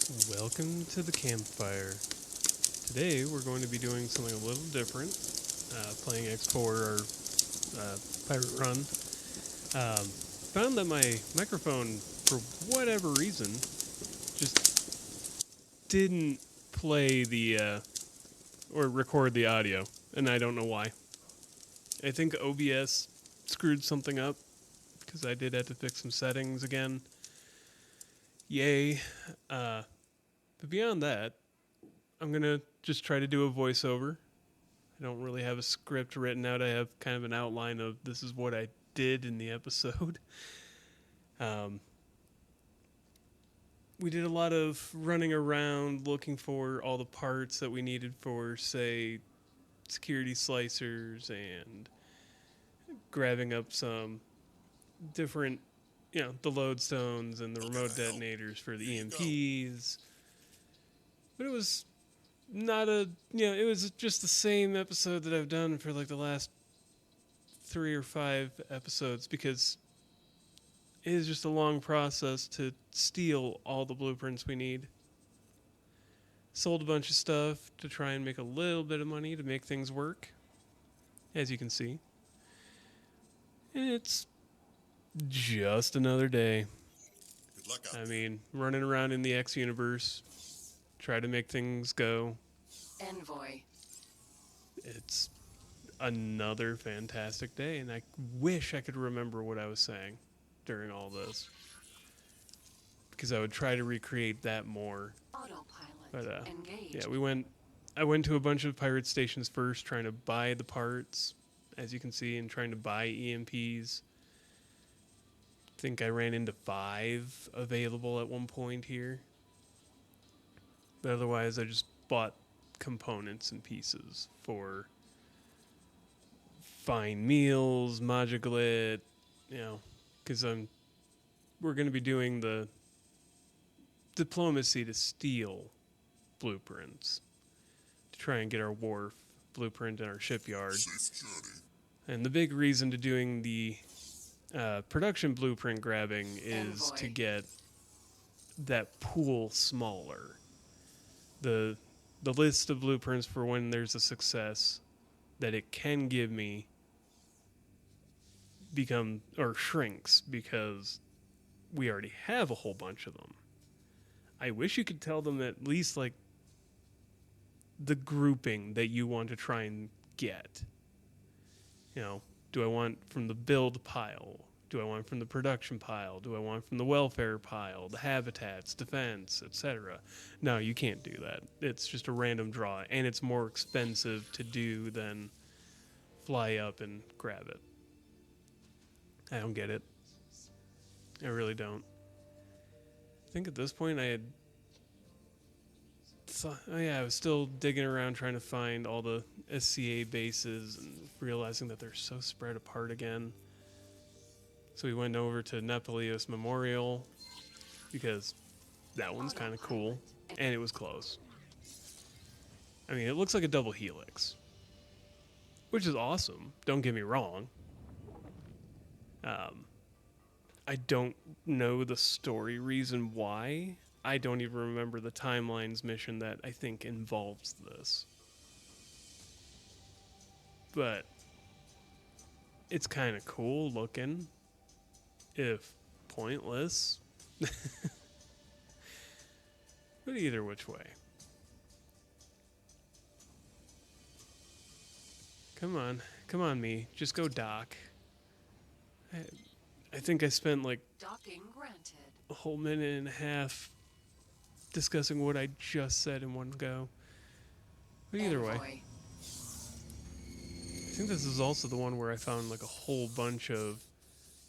Welcome to the Campfire. Today we're going to be doing something a little different, playing X4 or Pirate Run. Found that my microphone, for whatever reason, just didn't play or record the audio, and I don't know why. I think OBS screwed something up, because I did have to fix some settings again. Yay. But beyond that, I'm going to just try to do a voiceover. I don't really have a script written out. I have kind of an outline of this is what I did in the episode. Um, we did a lot of running around looking for all the parts that we needed for, say, security slicers and grabbing up some different, the lodestones and the remote detonators for the EMPs. But it was not it was just the same episode that I've done for like the last 3 or 5 episodes because it is just a long process to steal all the blueprints we need. Sold a bunch of stuff to try and make a little bit of money to make things work, as you can see. And it's just another day. Good luck out I mean, running around in the X universe, try to make things go. Envoy. It's another fantastic day, and I wish I could remember what I was saying during all this, because I would try to recreate that more. Autopilot. But engaged. yeah, I went to a bunch of pirate stations first, trying to buy the parts, as you can see, and trying to buy EMPs. I think I ran into 5 available at one point here. But otherwise, I just bought components and pieces for fine meals, Magiclit, because we're going to be doing the diplomacy to steal blueprints to try and get our wharf blueprint in our shipyard. And the big reason to doing the production blueprint grabbing is Envoy. to get that pool smaller. The list of blueprints for when there's a success that it can give me shrinks because we already have a whole bunch of them. I wish you could tell them at least like the grouping that you want to try and get. Do I want from the build pile? Do I want from the production pile? Do I want from the welfare pile, the habitats, defense, etc.? No, you can't do that. It's just a random draw, and it's more expensive to do than fly up and grab it. I don't get it. I really don't. I think at this point I was still digging around trying to find all the SCA bases and realizing that they're so spread apart again. So we went over to Nepalios Memorial because that one's kind of cool, and it was close. I mean, it looks like a double helix, which is awesome. Don't get me wrong. I don't know the story reason why. I don't even remember the Timelines mission that I think involves this. But it's kind of cool looking, if pointless. But either which way. Come on, me. Just go dock. I think I spent like Docking granted. a whole minute and a half discussing what I just said in one go. But either way, Envoy. I think this is also the one where I found like a whole bunch of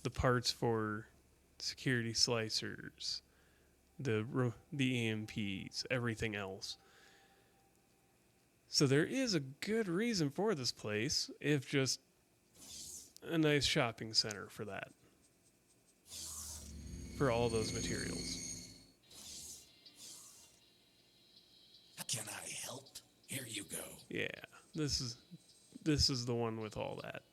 the parts for security slicers, the EMPs, everything else. So there is a good reason for this place, if just a nice shopping center for that. For all those materials. Can I help? Here you go. Yeah, this is the one with all that.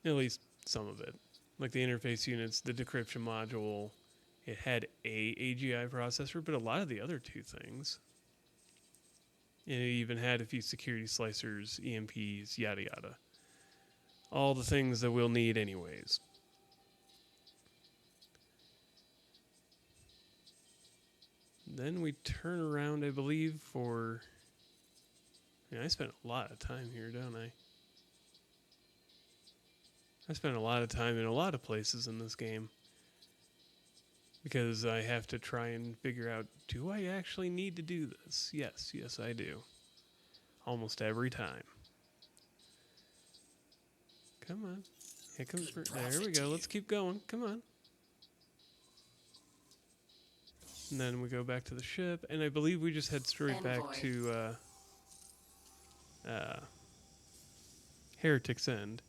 At least some of it. Like the interface units, the decryption module, It had a AGI processor, but a lot of the other two things. And it even had a few security slicers, EMPs, yada yada. All the things that we'll need anyways. Then we turn around, I believe, for... I spent a lot of time here, don't I? I spent a lot of time in a lot of places in this game. Because I have to try and figure out, do I actually need to do this? Yes, I do. Almost every time. Come on. Here comes... There we go, let's keep going. Come on. And then we go back to the ship, and I believe we just head straight back to Heretic's End.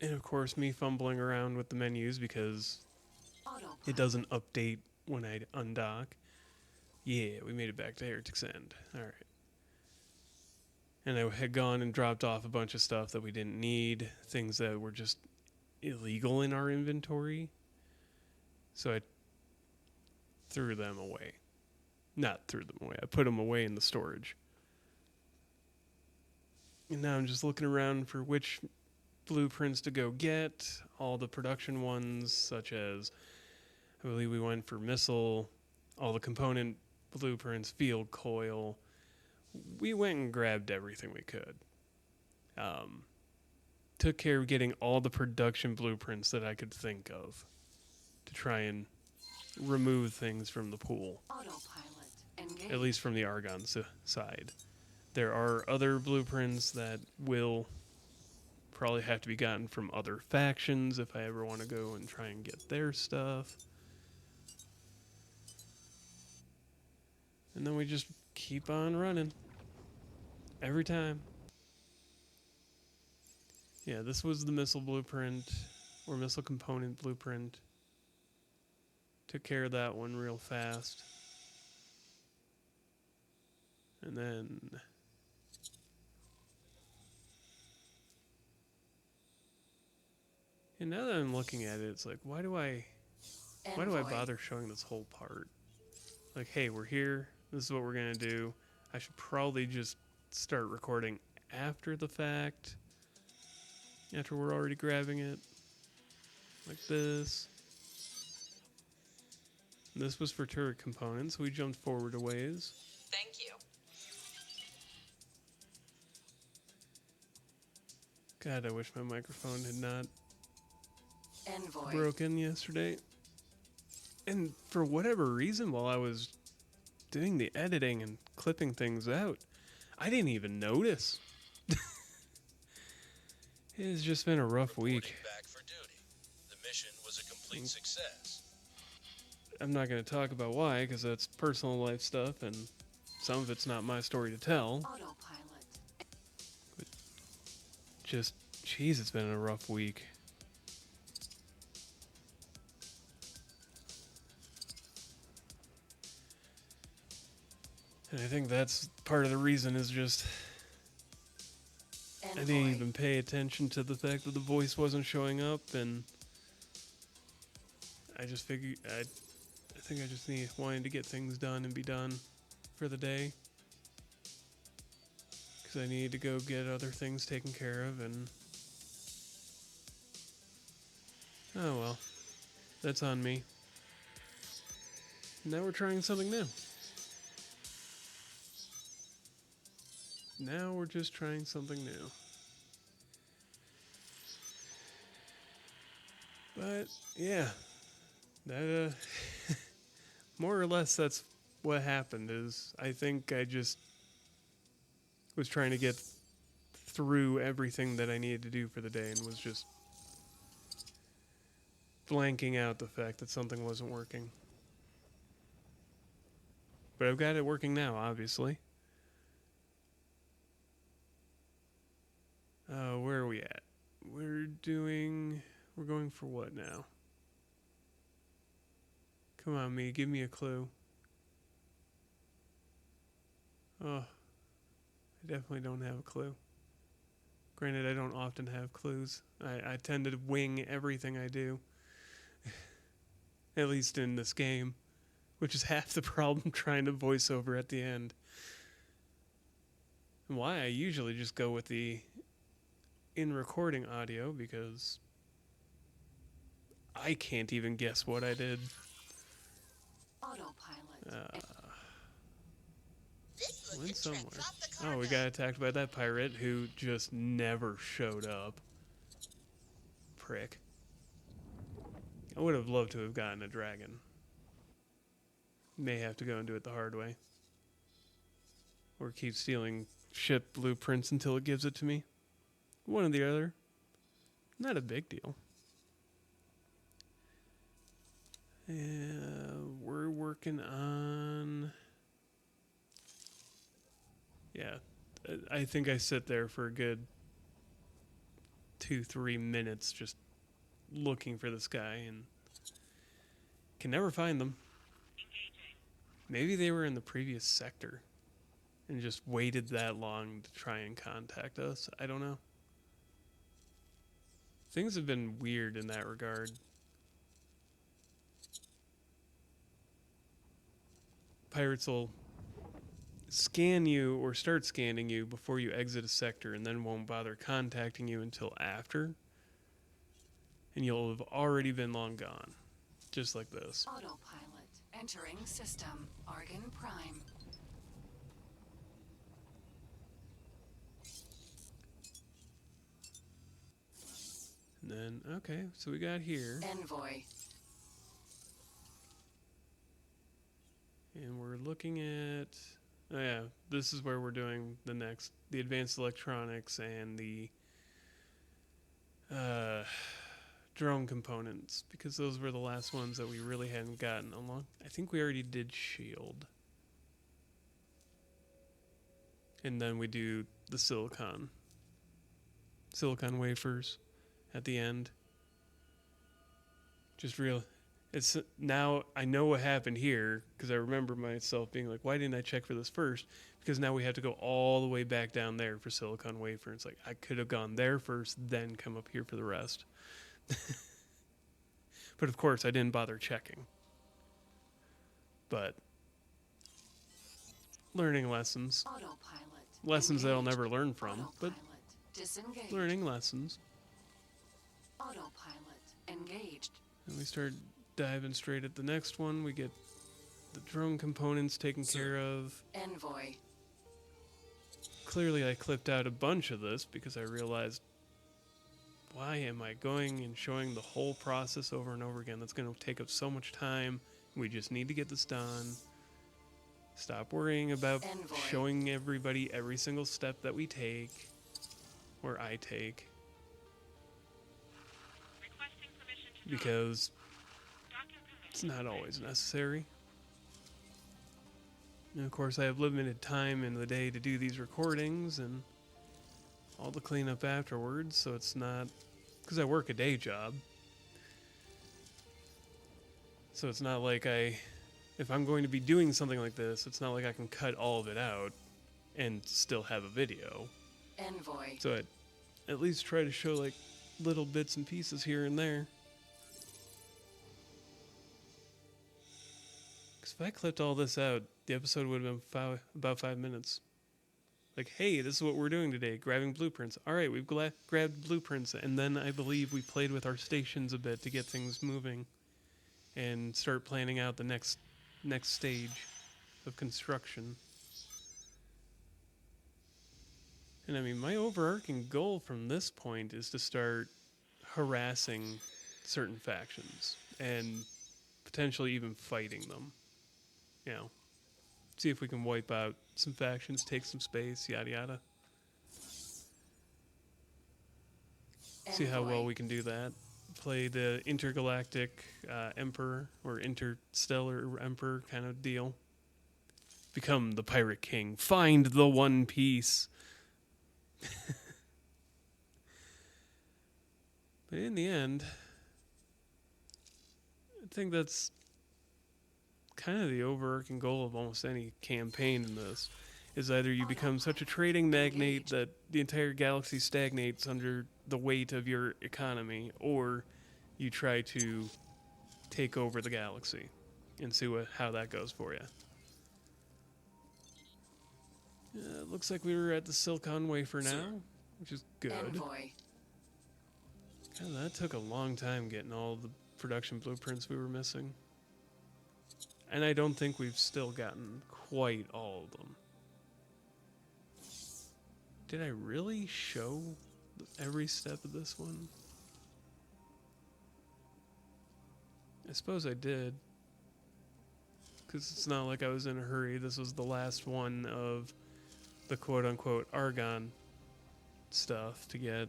And of course, me fumbling around with the menus because it doesn't update when I undock. Yeah, we made it back to Heretic's End. Alright. And I had gone and dropped off a bunch of stuff that we didn't need, things that were just illegal in our inventory. So I threw them away. Not threw them away. I put them away in the storage. And now I'm just looking around for which blueprints to go get. All the production ones, such as, I believe we went for missile, all the component blueprints, field coil. We went and grabbed everything we could. Took care of getting all the production blueprints that I could think of to try and remove things from the pool. At least from the Argon side. There are other blueprints that will probably have to be gotten from other factions if I ever want to go and try and get their stuff. And then we just keep on running. Every time. Yeah, this was the missile blueprint, or missile component blueprint. Took care of that one real fast. And then... And now that I'm looking at it, it's like, why do I bother showing this whole part? Like, hey, we're here. This is what we're going to do. I should probably just start recording after the fact. After we're already grabbing it. Like this. And this was for turret components. We jumped forward a ways. Thank you. God, I wish my microphone had not Envoy. broken yesterday. And for whatever reason, while I was doing the editing and clipping things out, I didn't even notice. It's just been a rough week. Back for duty. The mission was a complete success. I'm not going to talk about why, because that's personal life stuff, and some of it's not my story to tell. Autopilot. But just, jeez, it's been a rough week. And I think that's part of the reason is just... I didn't even pay attention to the fact that the voice wasn't showing up, and I just figured, I think I just wanted to get things done and be done for the day, because I needed to go get other things taken care of, and oh well, that's on me. Now we're trying something new. Now we're just trying something new. But, yeah. That, more or less that's what happened is I think I just was trying to get through everything that I needed to do for the day and was just blanking out the fact that something wasn't working. But I've got it working now, obviously. Where are we at? We're going for what now? Come on, me, give me a clue. Oh, I definitely don't have a clue. Granted, I don't often have clues. I tend to wing everything I do, at least in this game, which is half the problem trying to voice over at the end. And why I usually just go with the in recording audio, because I can't even guess what I did. Autopilot. Went somewhere. Oh, we got attacked by that pirate who just never showed up. Prick. I would have loved to have gotten a dragon. May have to go and do it the hard way. Or keep stealing ship blueprints until it gives it to me. One or the other. Not a big deal. We're working on... Yeah, I think I sit there for a good 2-3 minutes just looking for this guy and can never find them. Maybe they were in the previous sector and just waited that long to try and contact us. I don't know. Things have been weird in that regard. Pirates will scan you or start scanning you before you exit a sector and then won't bother contacting you until after. And you'll have already been long gone. Just like this. Autopilot. Entering system. Argon Prime. And then, okay, so we got here. Envoy. And we're looking at... Oh yeah, this is where we're doing the advanced electronics and the drone components, because those were the last ones that we really hadn't gotten along. I think we already did shield. And then we do the silicon wafers at the end. It's now I know what happened here, because I remember myself being like, why didn't I check for this first? Because now we have to go all the way back down there for silicon wafer. It's like I could have gone there first, then come up here for the rest. But of course I didn't bother checking. But learning lessons. Autopilot. Lessons that I'll Engage. never learn from, but Autopilot. Disengage. learning lessons. Autopilot. Engaged. And we start diving straight at the next one. We get the drone components taken care of. Envoy. Clearly I clipped out a bunch of this because I realized, why am I going and showing the whole process over and over again? That's going to take up so much time. We just need to get this done. Stop worrying about Envoy. showing everybody every single step that we take, or I take. Because it's not always necessary. And of course I have limited time in the day to do these recordings and all the cleanup afterwards, so it's not, because I work a day job, so it's not like if I'm going to be doing something like this, it's not like I can cut all of it out and still have a video. Envoy. So I at least try to show like little bits and pieces here and there. Because if I clipped all this out, the episode would have been about 5 minutes. Like, hey, this is what we're doing today, grabbing blueprints. All right, we've grabbed blueprints, and then I believe we played with our stations a bit to get things moving and start planning out the next stage of construction. And I mean, my overarching goal from this point is to start harassing certain factions and potentially even fighting them. You know, see if we can wipe out some factions, take some space, yada yada. See how well we can do that. Play the intergalactic emperor or interstellar emperor kind of deal. Become the pirate king. Find the One Piece. But in the end, I think that's kind of the overarching goal of almost any campaign in this, is either you become such a trading magnate that the entire galaxy stagnates under the weight of your economy, or you try to take over the galaxy and see how that goes for you. Looks like we were at the Silicon Wafer now, which is good. Envoy. God, that took a long time getting all the production blueprints we were missing. And I don't think we've still gotten quite all of them. Did I really show every step of this one? I suppose I did. Because it's not like I was in a hurry. This was the last one of the quote-unquote Argon stuff to get.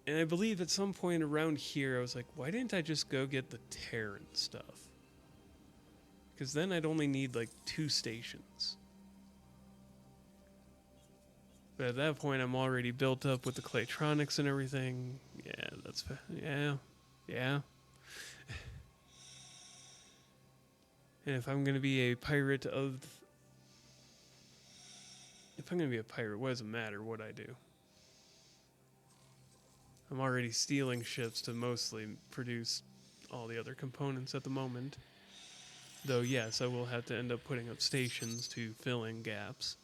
And I believe at some point around here, I was like, why didn't I just go get the Terran stuff? Because then I'd only need like 2 stations. But at that point, I'm already built up with the Claytronics and everything. Yeah, that's... Yeah. And if I'm going to be a pirate of... If I'm going to be a pirate, what does it matter what I do? I'm already stealing ships to mostly produce all the other components at the moment. Though, yes, I will have to end up putting up stations to fill in gaps.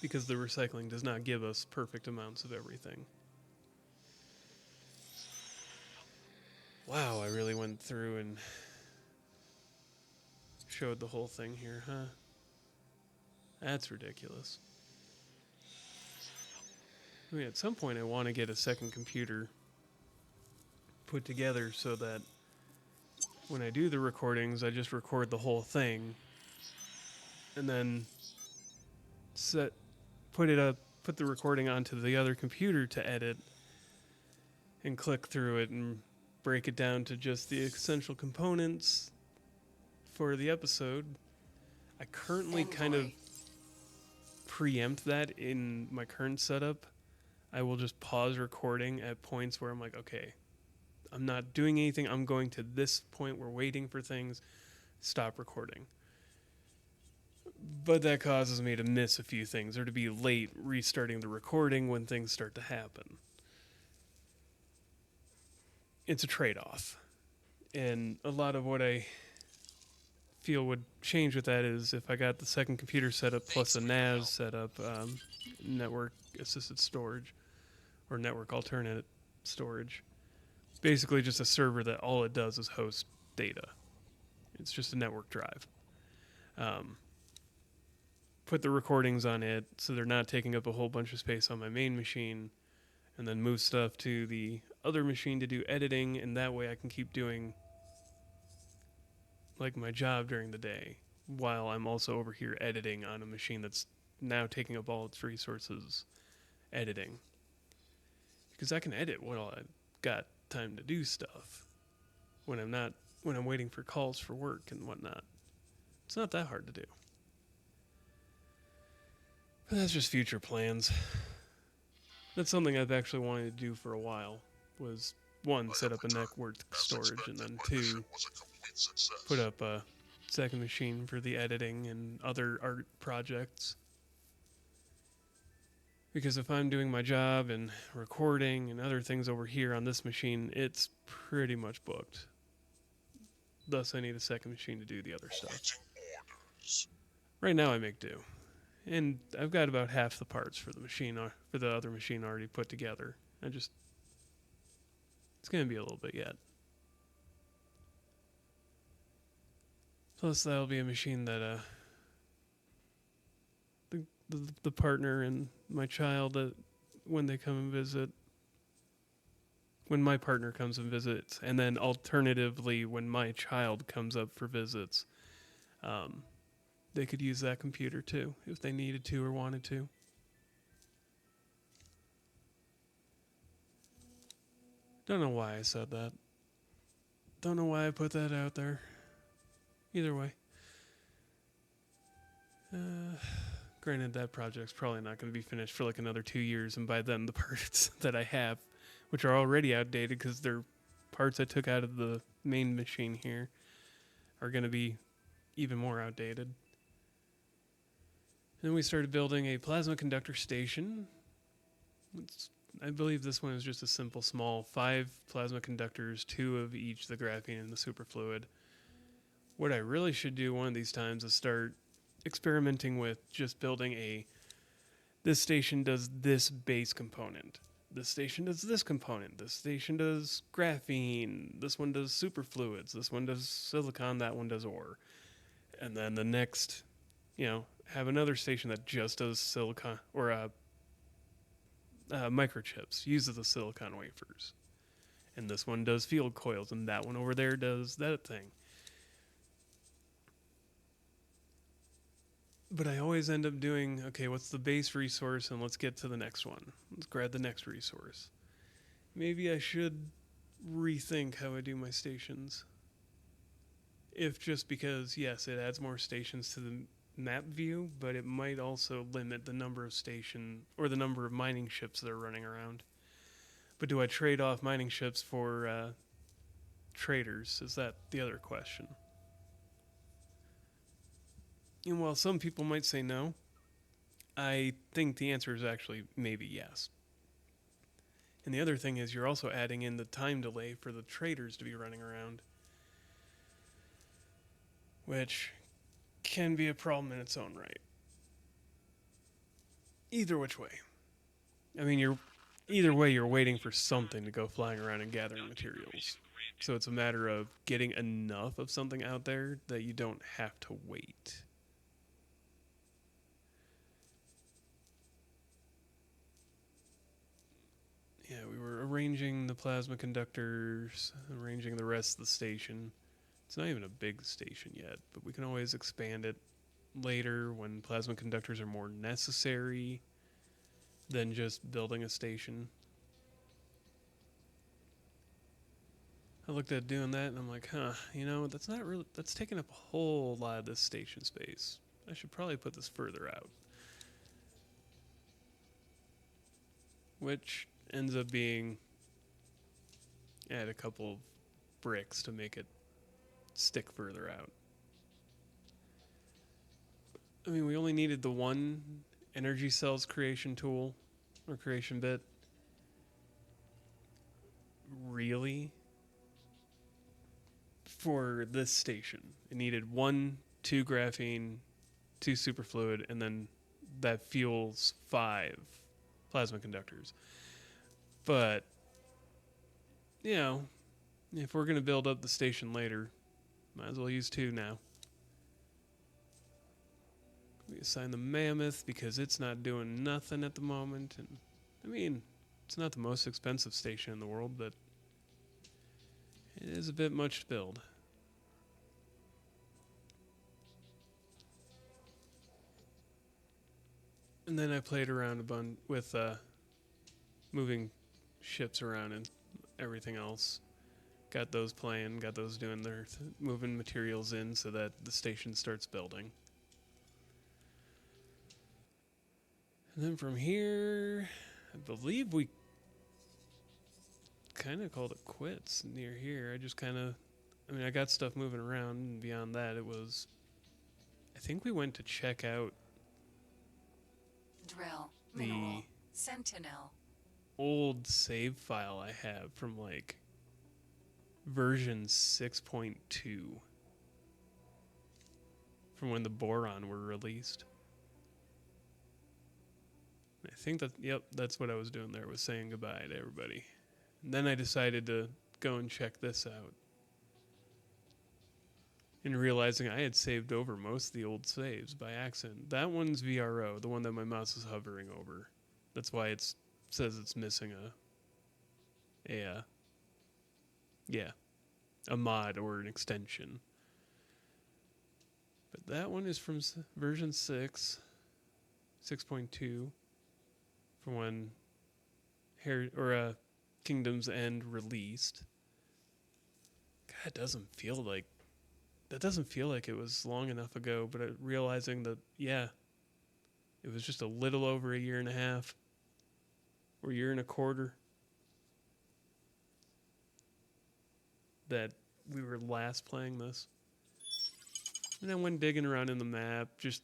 Because the recycling does not give us perfect amounts of everything. Wow, I really went through and showed the whole thing here, huh? That's ridiculous. I mean, at some point I want to get a second computer put together so that when I do the recordings, I just record the whole thing and then put the recording onto the other computer to edit and click through it and break it down to just the essential components for the episode. I currently kind of preempt that in my current setup. I will just pause recording at points where I'm like, okay, I'm not doing anything. I'm going to this point. We're waiting for things. Stop recording. But that causes me to miss a few things or to be late restarting the recording when things start to happen. It's a trade-off. And a lot of what I feel would change with that is if I got the second computer setup plus a NAS setup, network assisted storage, or network alternate storage. Basically just a server that all it does is host data. It's just a network drive. Put the recordings on it so they're not taking up a whole bunch of space on my main machine, and then move stuff to the other machine to do editing, and that way I can keep doing like my job during the day while I'm also over here editing on a machine that's now taking up all its resources editing. Because I can edit while I've got time to do stuff when I'm waiting for calls for work and whatnot. It's not that hard to do. But that's just future plans. That's something I've actually wanted to do for a while, was 1, set up a network storage, and then 2, put up a second machine for the editing and other art projects. Because if I'm doing my job and recording and other things over here on this machine, it's pretty much booked. Thus, I need a second machine to do the other stuff. Right now, I make do. And I've got about half the parts for the other machine already put together. It's going to be a little bit yet. Plus, that'll be a machine that the partner and my child, when they come and visit, when my partner comes and visits, and then alternatively when my child comes up for visits, they could use that computer too if they needed to or wanted to. Don't know why I said that. Don't know why I put that out there. Either way. Granted, that project's probably not going to be finished for like another 2 years, and by then the parts that I have, which are already outdated because they're parts I took out of the main machine here, are going to be even more outdated. Then we started building a plasma conductor station. I believe this one is just a simple, small 5 plasma conductors, 2 of each, the graphene and the superfluid. What I really should do one of these times is start experimenting with just building this station does this base component. This station does this component. This station does graphene. This one does superfluids. This one does silicon. That one does ore. And then the next, have another station that just does silicon or microchips, uses the silicon wafers. And this one does field coils, and that one over there does that thing. But I always end up doing, okay, what's the base resource, and let's get to the next one. Let's grab the next resource. Maybe I should rethink how I do my stations. If just because, yes, it adds more stations to the map view, but it might also limit the number of the number of mining ships that are running around. But do I trade off mining ships for traders? Is that the other question? And while some people might say no, I think the answer is actually maybe yes. And the other thing is you're also adding in the time delay for the traders to be running around, which can be a problem in its own right. Either which way. I mean, either way, you're waiting for something to go flying around and gathering materials. So it's a matter of getting enough of something out there that you don't have to wait. Yeah, we were arranging the plasma conductors, arranging the rest of the station. It's not even a big station yet, but we can always expand it later when plasma conductors are more necessary than just building a station. I looked at doing that and I'm like, that's taking up a whole lot of this station space. I should probably put this further out. Which ends up being add a couple of bricks to make it stick further out. I mean, we only needed the one energy cells creation tool or creation bit. Really? For this station, it needed 2 graphene, 2 superfluid, and then that fuels 5 plasma conductors. But, if we're going to build up the station later, might as well use 2 now. We assign the mammoth because it's not doing nothing at the moment. And I mean, it's not the most expensive station in the world, but it is a bit much to build. And then I played around a bunch with moving ships around and everything else. Got those playing, got those doing their moving materials in so that the station starts building. And then from here, I believe we kind of called it quits near here. I got stuff moving around, and beyond that, I think we went to check out Drill. the Mineral. Sentinel. old save file I have from version 6.2 from when the boron were released. I think that's what I was doing there, was saying goodbye to everybody. And then I decided to go and check this out. And realizing I had saved over most of the old saves by accident. That one's VRO, the one that my mouse is hovering over. That's why it says it's missing a mod or an extension. But that one is from version 6.2, from when Kingdom's End released. God, that doesn't feel like it was long enough ago, but realizing that, it was just a little over a year and a half, or year and a quarter, that we were last playing this. And I went digging around in the map, just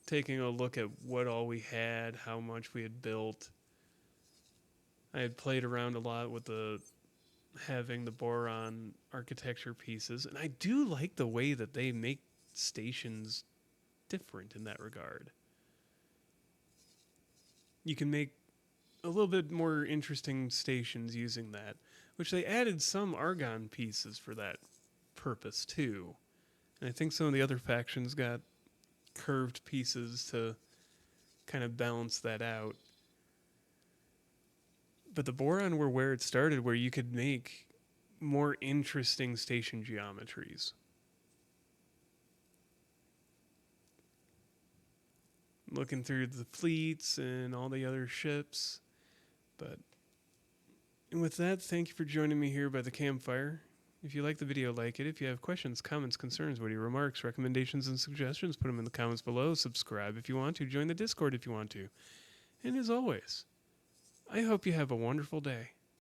taking a look at what all we had, how much we had built. I had played around a lot with having the boron architecture pieces, and I do like the way that they make stations different in that regard. You can make a little bit more interesting stations using that, which they added some argon pieces for that purpose too. And I think some of the other factions got curved pieces to kind of balance that out. But the boron were where it started, where you could make more interesting station geometries. Looking through the fleets and all the other ships. And with that, thank you for joining me here by the campfire. If you like the video, like it. If you have questions, comments, concerns, witty remarks, recommendations, and suggestions, put them in the comments below. Subscribe if you want to. Join the Discord if you want to. And as always, I hope you have a wonderful day.